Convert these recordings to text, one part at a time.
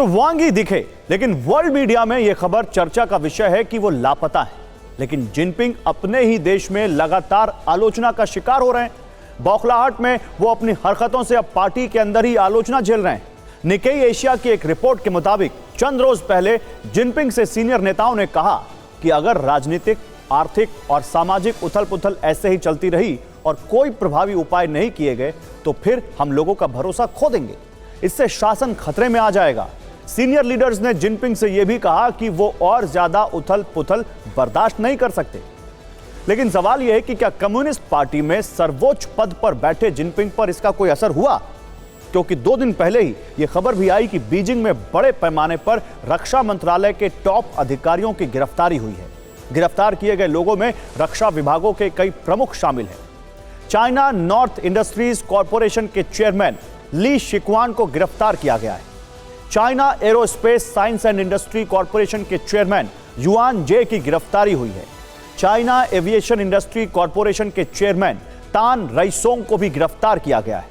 तो वांग ही दिखे, लेकिन वर्ल्ड मीडिया में यह खबर चर्चा का विषय है कि वो लापता है। लेकिन जिनपिंग अपने ही देश में लगातार आलोचना का शिकार हो रहे हैं। बौखलाहट में वो अपनी हरकतों से अब पार्टी के अंदर ही आलोचना झेल रहे हैं। निकेई एशिया की एक रिपोर्ट के मुताबिक चंद रोज पहले जिनपिंग से सीनियर नेताओं ने कहा कि अगर राजनीतिक, आर्थिक और सामाजिक उथल पुथल ऐसे ही चलती रही और कोई प्रभावी उपाय नहीं किए गए तो फिर हम लोगों का भरोसा खो देंगे। इससे शासन खतरे में आ जाएगा। सीनियर लीडर्स ने जिनपिंग से यह भी कहा कि वो और ज्यादा उथल पुथल बर्दाश्त नहीं कर सकते। लेकिन सवाल यह है कि क्या कम्युनिस्ट पार्टी में सर्वोच्च पद पर बैठे जिनपिंग पर इसका कोई असर हुआ? क्योंकि 2 दिन पहले ही यह खबर भी आई कि बीजिंग में बड़े पैमाने पर रक्षा मंत्रालय के टॉप अधिकारियों की गिरफ्तारी हुई है। गिरफ्तार किए गए लोगों में रक्षा विभागों के कई प्रमुख शामिल हैं। चाइना नॉर्थ इंडस्ट्रीज कॉरपोरेशन के चेयरमैन ली शिक्वान को गिरफ्तार किया गया है। China aerospace science and industry corporation के चेयरमैन युआन जे की गिरफ्तारी हुई है। चाइना एविएशन इंडस्ट्री कॉरपोरेशन के चेयरमैन तान रईसोंग को भी गिरफ्तार किया गया है।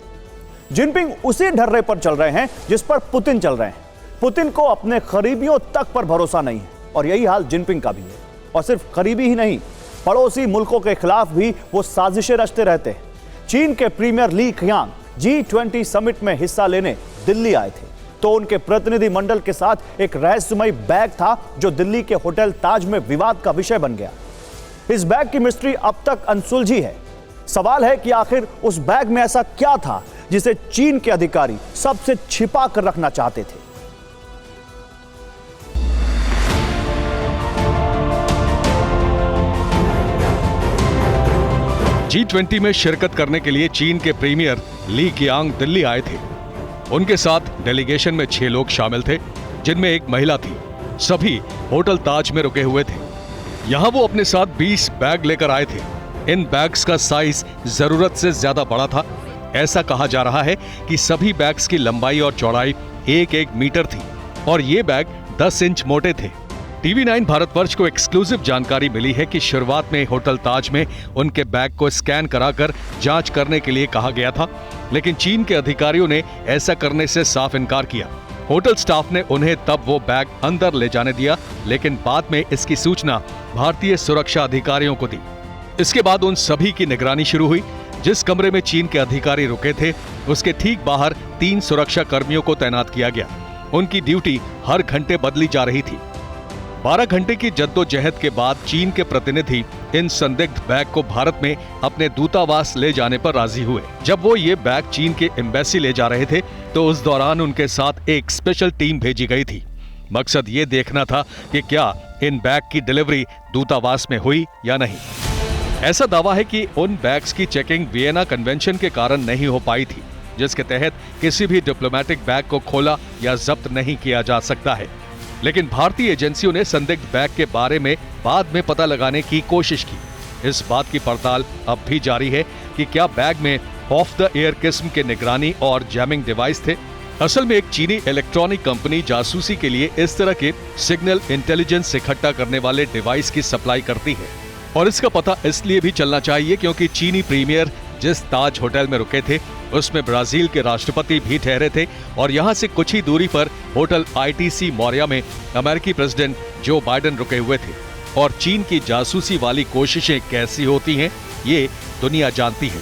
जिनपिंग उसी ढर्रे पर चल रहे हैं जिस पर पुतिन चल रहे हैं। पुतिन को अपने करीबियों तक पर भरोसा नहीं है और यही हाल जिनपिंग का भी है। और सिर्फ करीबी ही नहीं, पड़ोसी मुल्कों के खिलाफ भी वो साजिशें रचते रहते हैं। चीन के प्रीमियर ली क़ियांग G20 समिट में हिस्सा लेने दिल्ली आए थे, तो उनके प्रतिनिधि मंडल के साथ एक रहस्यमयी बैग था जो दिल्ली के होटल ताज में विवाद का विषय बन गया। इस बैग की मिस्ट्री अब तक अनसुलझी है। सवाल है कि आखिर उस बैग में ऐसा क्या था जिसे चीन के अधिकारी सबसे छिपा कर रखना चाहते थे। G20 में शिरकत करने के लिए चीन के प्रीमियर ली क़ियांग दिल्ली आए थे। उनके साथ डेलीगेशन में 6 लोग शामिल थे, जिनमें एक महिला थी। सभी होटल ताज में रुके हुए थे। यहां वो अपने साथ 20 बैग लेकर आए थे। इन बैग्स का साइज जरूरत से ज्यादा बड़ा था। ऐसा कहा जा रहा है कि सभी बैग्स की लंबाई और चौड़ाई 1-1 मीटर थी और ये बैग 10 इंच मोटे थे। TV9 भारतवर्ष को एक्सक्लूसिव जानकारी मिली है कि शुरुआत में होटल ताज में उनके बैग को स्कैन कराकर जांच करने के लिए कहा गया था, लेकिन चीन के अधिकारियों ने ऐसा करने से साफ इनकार किया। होटल स्टाफ ने उन्हें तब वो बैग अंदर ले जाने दिया, लेकिन बाद में इसकी सूचना भारतीय सुरक्षा अधिकारियों को दी। इसके बाद उन सभी की निगरानी शुरू हुई। जिस कमरे में चीन के अधिकारी रुके थे, उसके ठीक बाहर 3 सुरक्षा कर्मियों को तैनात किया गया। उनकी ड्यूटी हर घंटे बदली जा रही थी। 12 घंटे की जद्दोजहद के बाद चीन के प्रतिनिधि इन संदिग्ध बैग को भारत में अपने दूतावास ले जाने पर राजी हुए। जब वो ये बैग चीन के एम्बेसी ले जा रहे थे, तो उस दौरान उनके साथ एक स्पेशल टीम भेजी गई थी। मकसद ये देखना था कि क्या इन बैग की डिलीवरी दूतावास में हुई या नहीं। ऐसा दावा है कि उन बैग्स की चेकिंग वियना कन्वेंशन के कारण नहीं हो पाई थी, जिसके तहत किसी भी डिप्लोमेटिक बैग को खोला या जब्त नहीं किया जा सकता है। लेकिन भारतीय एजेंसियों ने संदिग्ध बैग के बारे में बाद में पता लगाने की कोशिश की। इस बात की पड़ताल अब भी जारी है कि क्या बैग में ऑफ द एयर किस्म के निगरानी और जैमिंग डिवाइस थे। असल में एक चीनी इलेक्ट्रॉनिक कंपनी जासूसी के लिए इस तरह के सिग्नल इंटेलिजेंस इकट्ठा करने वाले डिवाइस की सप्लाई करती है। और इसका पता इसलिए भी चलना चाहिए क्योंकि चीनी प्रीमियर जिस ताज होटल में रुके थे, उसमें ब्राजील के राष्ट्रपति भी ठहरे थे और यहां से कुछ ही दूरी पर होटल ITC मौर्या में अमेरिकी प्रेसिडेंट जो बाइडेन रुके हुए थे। और चीन की जासूसी वाली कोशिशें कैसी होती हैं, ये दुनिया जानती है।